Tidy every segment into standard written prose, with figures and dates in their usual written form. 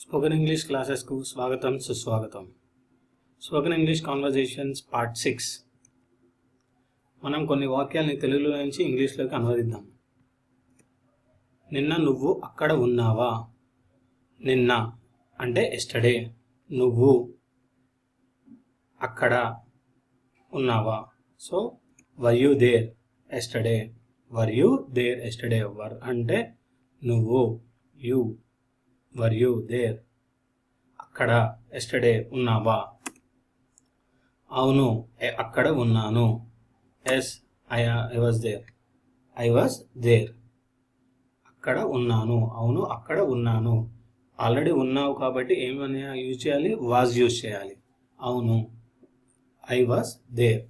Spoken English క్లాసెస్కు స్వాగతం సుస్వాగతం. Spoken English conversations part 6. మనం కొన్ని వాక్యాలని తెలుగులో నుంచి ఇంగ్లీష్లోకి అనువదిద్దాం. నిన్న నువ్వు అక్కడ ఉన్నావా? నిన్న అంటే ఎస్టర్డే. నువ్వు అక్కడ ఉన్నావా? So were you there yesterday. Were you there yesterday. Were అంటే నువ్వు, యూ. వర్ యూ దేర్ అక్కడ ఎస్టర్డే ఉన్నావా? అవును అక్కడ ఉన్నాను. Yes I was there. I was there. అక్కడ ఉన్నాను. అవును అక్కడ ఉన్నాను. ఆల్రెడీ ఉన్నావు కాబట్టి ఏమైనా యూజ్ చేయాలి? వాజ్ యూజ్ చేయాలి. అవును ఐ వాజ్ దేర్.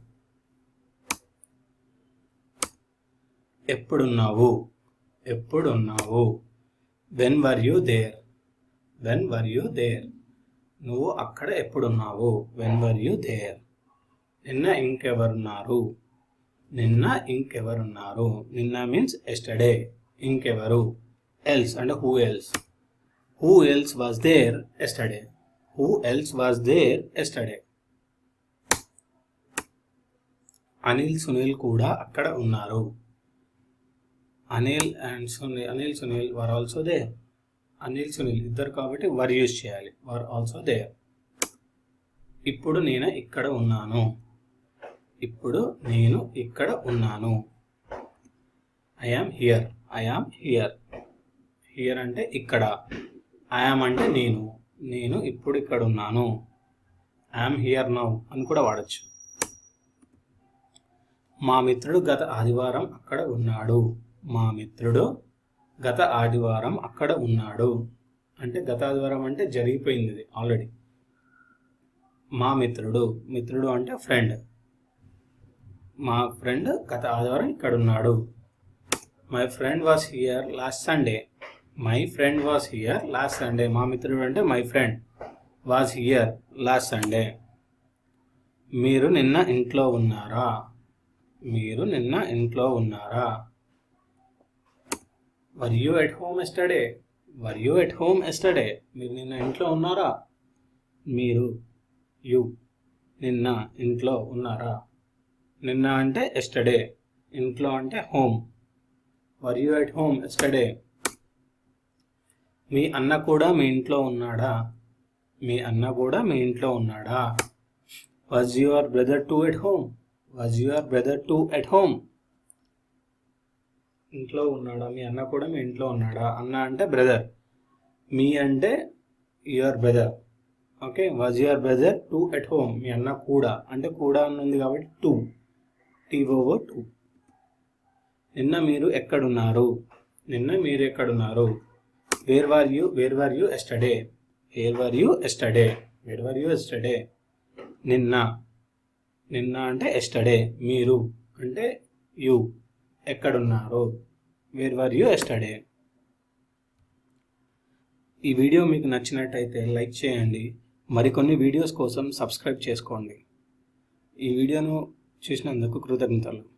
ఎప్పుడున్నావు? ఎప్పుడున్నావు? When were you there. When were you there. నువ్వు అక్కడ ఎప్పుడున్నావు? When were you there. నిన్న ఇంకెవరున్నారు? నిన్న ఇంకెవరున్నారు. నిన్న మీన్స్ ఎస్టర్డే. ఇంకెవరు. ఎల్స్ అంటే who else. Who else was there yesterday. Who else was there yesterday. Anil Sunil కూడా అక్కడ ఉన్నారు. Anil and Sunil, Anil Sunil were also there. Anil Sunil ఇద్దరు కాబట్టి వర్ యూజ్ చేయాలి. Were also there. ఇప్పుడు నేను ఇక్కడ ఉన్నాను. ఇప్పుడు నేను ఇక్కడ ఉన్నాను. I am here. I am here. Here అంటే ఇక్కడ. ఐ యామ్ అంటే నేను. నేను ఇప్పుడు ఇక్కడ ఉన్నాను. ఐ యామ్ హియర్ నౌ అని కూడా వాడచ్చు. మా మిత్రుడు గత ఆదివారం అక్కడ ఉన్నాడు. మా మిత్రుడు గత ఆదివారం అక్కడ ఉన్నాడు. అంటే గత ఆదివారం అంటే జరిగిపోయింది ఆల్రెడీ. మా మిత్రుడు, మిత్రుడు అంటే ఫ్రెండ్. మా ఫ్రెండ్ గత ఆదివారం ఇక్కడ ఉన్నాడు. My friend was here last Sunday. My friend was here last Sunday. మా మిత్రుడు అంటే my friend was here last Sunday. మీరు నిన్న ఇంట్లో ఉన్నారా? మీరు నిన్న ఇంట్లో ఉన్నారా? వర్ you at home yesterday. Were you at home yesterday. మీరు నిన్న ఇంట్లో ఉన్నారా? మీరు, యూ. నిన్న ఇంట్లో ఉన్నారా? నిన్న అంటే ఎస్టర్డే. ఇంట్లో అంటే home. Were you at home yesterday. మీ అన్న కూడా మీ ఇంట్లో ఉన్నాడా? మీ అన్న కూడా మీ ఇంట్లో ఉన్నాడా? Was your brother too at home. Was your brother too at home. ఇంట్లో ఉన్నాడా? మీ అన్న కూడా మీ ఇంట్లో ఉన్నాడా? అన్న అంటే బ్రదర్. మీ అంటే your brother. Okay. Was your brother too at home. మీ అన్న కూడా అంటే కూడా ఉంది కాబట్టి టు. T O O to. నిన్న మీరు ఎక్కడున్నారు? నిన్న మీరు ఎక్కడున్నారు? Where were you. Where were you yesterday. Where were you yesterday. Where were you yesterday. నిన్న. నిన్న అంటే ఎస్టర్డే. మీరు అంటే యూ. ఎక్కడున్నారు? Where were you yesterday. ఈ వీడియో మీకు నచ్చినట్టయితే లైక్ చేయండి. మరికొన్ని వీడియోస్ కోసం సబ్స్క్రైబ్ చేసుకోండి. ఈ వీడియోను చూసినందుకు కృతజ్ఞతలు.